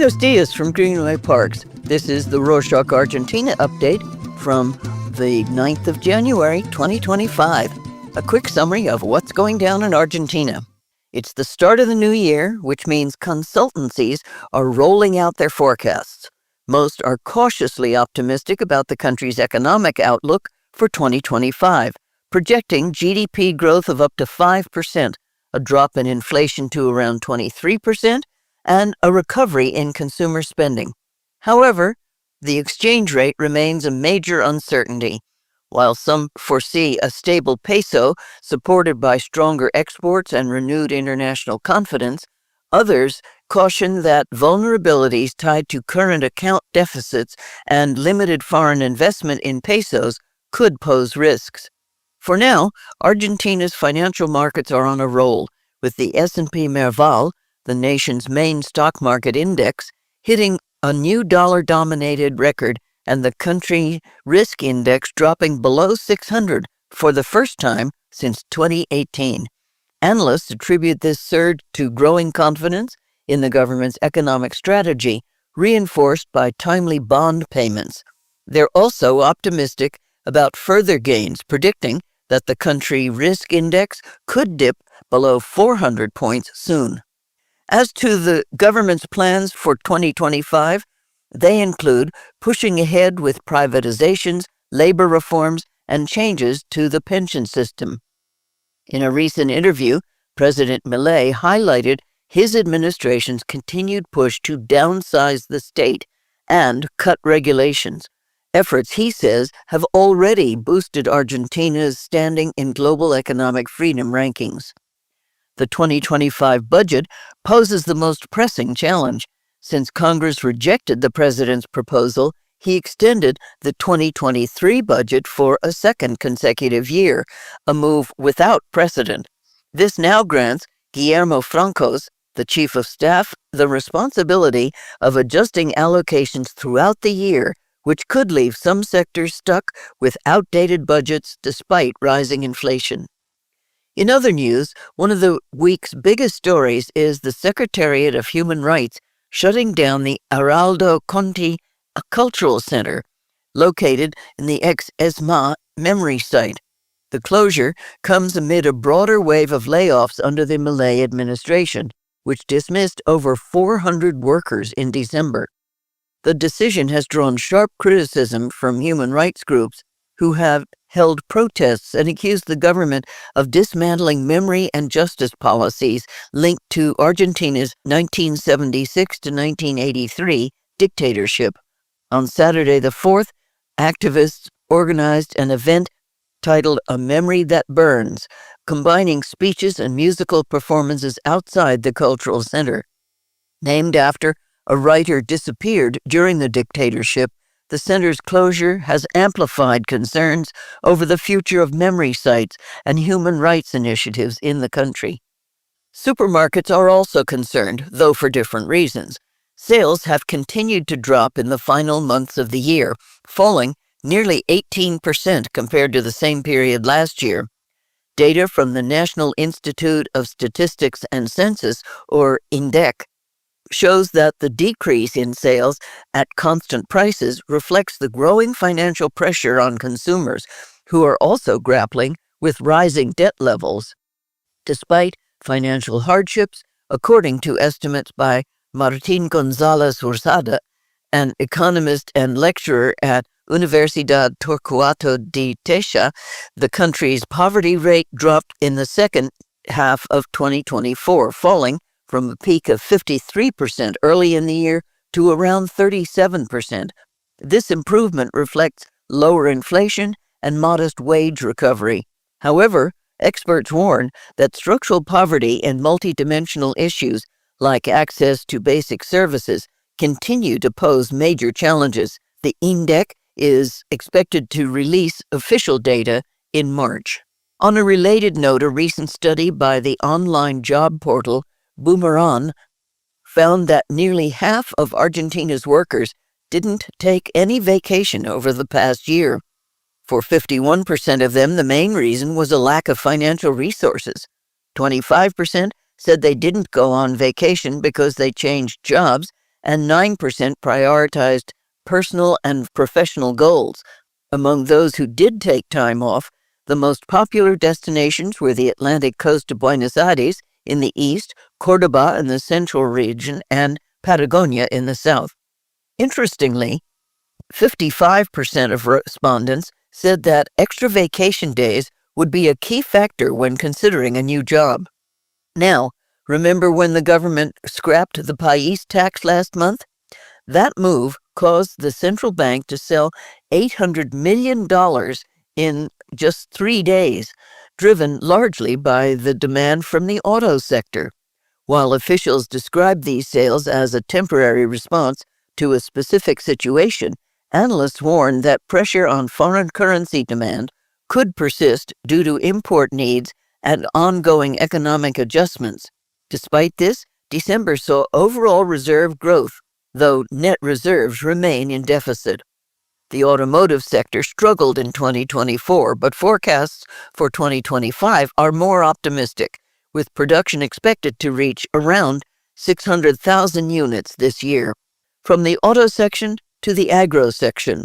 Buenos dias from Greenway Parks. This is the Rorschach Argentina update from the 9th of January, 2025. A quick summary of what's going down in Argentina. It's the start of the new year, which means consultancies are rolling out their forecasts. Most are cautiously optimistic about the country's economic outlook for 2025, projecting GDP growth of up to 5%, a drop in inflation to around 23%, and a recovery in consumer spending. However, the exchange rate remains a major uncertainty. While some foresee a stable peso supported by stronger exports and renewed international confidence, others caution that vulnerabilities tied to current account deficits and limited foreign investment in pesos could pose risks. For now, Argentina's financial markets are on a roll, with the S&P Merval, the nation's main stock market index, hitting a new dollar-dominated record and the country risk index dropping below 600 for the first time since 2018. Analysts attribute this surge to growing confidence in the government's economic strategy, reinforced by timely bond payments. They're also optimistic about further gains, predicting that the country risk index could dip below 400 points soon. As to the government's plans for 2025, they include pushing ahead with privatizations, labor reforms, and changes to the pension system. In a recent interview, President Milei highlighted his administration's continued push to downsize the state and cut regulations. Efforts, he says, have already boosted Argentina's standing in global economic freedom rankings. The 2025 budget poses the most pressing challenge. Since Congress rejected the president's proposal, he extended the 2023 budget for a second consecutive year, a move without precedent. This now grants Guillermo Francos, the chief of staff, the responsibility of adjusting allocations throughout the year, which could leave some sectors stuck with outdated budgets despite rising inflation. In other news, one of the week's biggest stories is the Secretariat of Human Rights shutting down the Haroldo Conti Cultural Center, located in the ex-ESMA memory site. The closure comes amid a broader wave of layoffs under the Milei administration, which dismissed over 400 workers in December. The decision has drawn sharp criticism from human rights groups who have held protests and accused the government of dismantling memory and justice policies linked to Argentina's 1976 to 1983 dictatorship. On Saturday the 4th, activists organized an event titled A Memory That Burns, combining speeches and musical performances outside the cultural center. Named after a writer disappeared during the dictatorship, the center's closure has amplified concerns over the future of memory sites and human rights initiatives in the country. Supermarkets are also concerned, though for different reasons. Sales have continued to drop in the final months of the year, falling nearly 18% compared to the same period last year. Data from the National Institute of Statistics and Census, or INDEC, shows that the decrease in sales at constant prices reflects the growing financial pressure on consumers, who are also grappling with rising debt levels. Despite financial hardships, according to estimates by Martín González Urzada, an economist and lecturer at Universidad Torcuato de Tella, the country's poverty rate dropped in the second half of 2024, falling from a peak of 53% early in the year to around 37%. This improvement reflects lower inflation and modest wage recovery. However, experts warn that structural poverty and multidimensional issues like access to basic services continue to pose major challenges. The INDEC is expected to release official data in March. On a related note, a recent study by the online job portal Boomerang found that nearly half of Argentina's workers didn't take any vacation over the past year. For 51% of them, the main reason was a lack of financial resources. 25% said they didn't go on vacation because they changed jobs, and 9% prioritized personal and professional goals. Among those who did take time off, the most popular destinations were the Atlantic coast of Buenos Aires in the east, Cordoba in the central region, and Patagonia in the south. Interestingly, 55% of respondents said that extra vacation days would be a key factor when considering a new job. Now, remember when the government scrapped the PAIS tax last month? That move caused the central bank to sell $800 million in just 3 days, driven largely by the demand from the auto sector. While officials described these sales as a temporary response to a specific situation, analysts warn that pressure on foreign currency demand could persist due to import needs and ongoing economic adjustments. Despite this, December saw overall reserve growth, though net reserves remain in deficit. The automotive sector struggled in 2024, but forecasts for 2025 are more optimistic, with production expected to reach around 600,000 units this year. From the auto section to the agro section,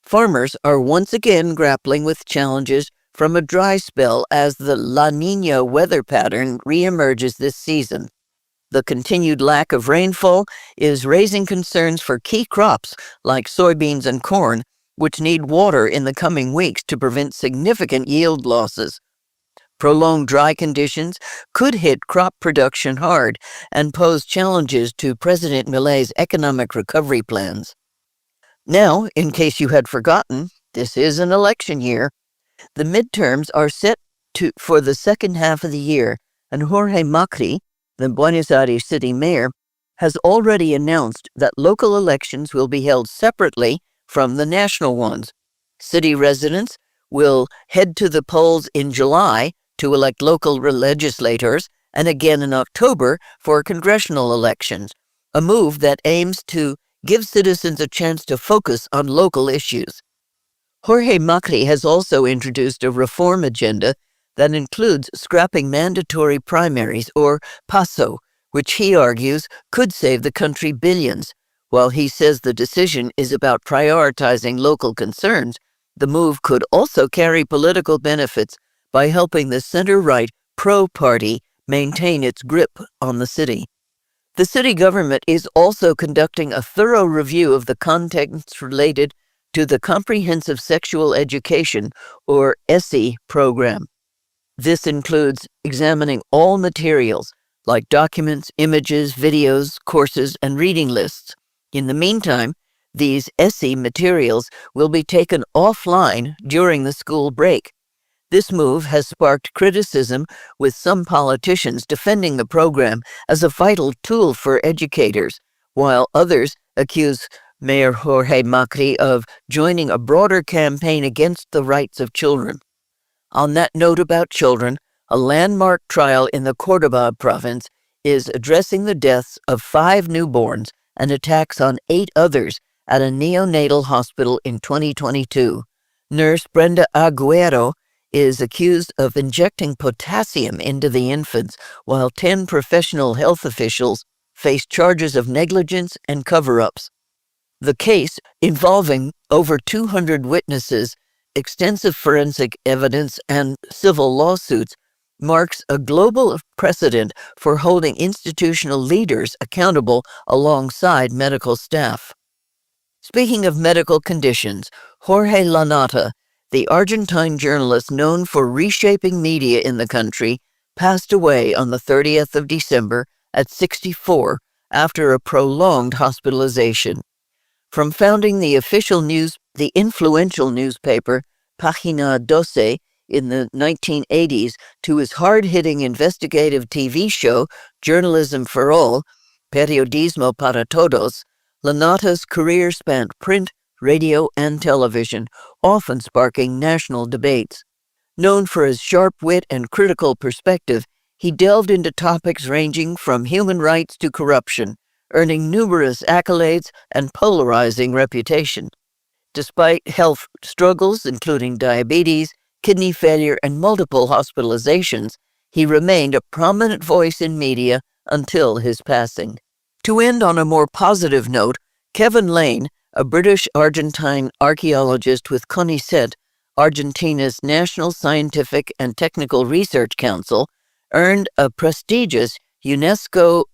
farmers are once again grappling with challenges from a dry spell as the La Niña weather pattern reemerges this season. The continued lack of rainfall is raising concerns for key crops like soybeans and corn, which need water in the coming weeks to prevent significant yield losses. Prolonged dry conditions could hit crop production hard and pose challenges to President Milei's economic recovery plans. Now, in case you had forgotten, this is an election year. The midterms are set for the second half of the year, and Jorge Macri, the Buenos Aires City mayor, has already announced that local elections will be held separately from the national ones. City residents will head to the polls in July to elect local legislators and again in October for congressional elections, a move that aims to give citizens a chance to focus on local issues. Jorge Macri has also introduced a reform agenda that includes scrapping mandatory primaries, or PASO, which he argues could save the country billions. While he says the decision is about prioritizing local concerns, the move could also carry political benefits by helping the center-right Pro Party maintain its grip on the city. The city government is also conducting a thorough review of the contents related to the Comprehensive Sexual Education, or ESSI, program. This includes examining all materials, like documents, images, videos, courses, and reading lists. In the meantime, these ESSI materials will be taken offline during the school break. This move has sparked criticism, with some politicians defending the program as a vital tool for educators, while others accuse Mayor Jorge Macri of joining a broader campaign against the rights of children. On that note about children, a landmark trial in the Cordoba province is addressing the deaths of 5 newborns and attacks on 8 others at a neonatal hospital in 2022. Nurse Brenda Agüero is accused of injecting potassium into the infants, while 10 professional health officials face charges of negligence and cover-ups. The case, involving over 200 witnesses, extensive forensic evidence, and civil lawsuits, marks a global precedent for holding institutional leaders accountable alongside medical staff. Speaking of medical conditions, Jorge Lanata, the Argentine journalist known for reshaping media in the country, passed away on the 30th of December at 64 after a prolonged hospitalization. From founding the influential newspaper Página 12 in the 1980s to his hard-hitting investigative TV show Journalism for All, Periodismo para Todos, Lanata's career spanned print, radio, and television, often sparking national debates. Known for his sharp wit and critical perspective, he delved into topics ranging from human rights to corruption, earning numerous accolades and polarizing reputation. Despite health struggles, including diabetes, kidney failure, and multiple hospitalizations, he remained a prominent voice in media until his passing. To end on a more positive note, Kevin Lane, a British-Argentine archaeologist with CONICET, Argentina's National Scientific and Technical Research Council, earned a prestigious UNESCO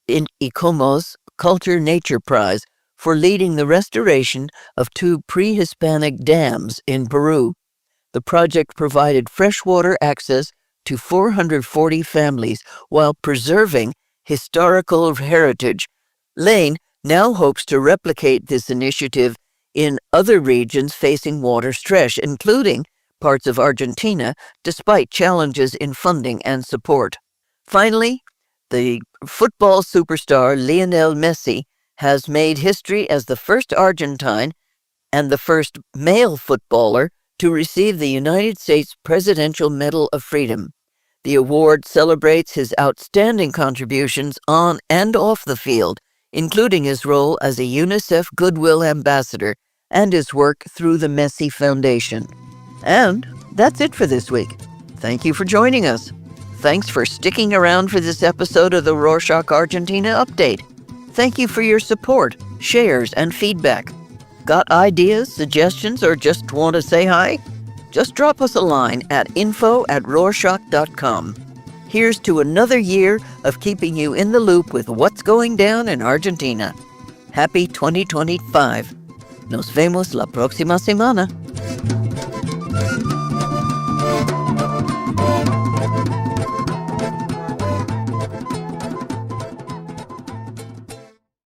ICOMOS Culture Nature Prize for leading the restoration of 2 pre-Hispanic dams in Peru. The project provided freshwater access to 440 families while preserving historical heritage. Lane now hopes to replicate this initiative in other regions facing water stress, including parts of Argentina, despite challenges in funding and support. Finally, the football superstar Lionel Messi has made history as the first Argentine and the first male footballer to receive the United States Presidential Medal of Freedom. The award celebrates his outstanding contributions on and off the field, including his role as a UNICEF Goodwill Ambassador and his work through the Messi Foundation. And that's it for this week. Thank you for joining us. Thanks for sticking around for this episode of the Rorschach Argentina Update. Thank you for your support, shares, and feedback. Got ideas, suggestions, or just want to say hi? Just drop us a line at info@rorschach.com. Here's to another year of keeping you in the loop with what's going down in Argentina. Happy 2025. Nos vemos la próxima semana.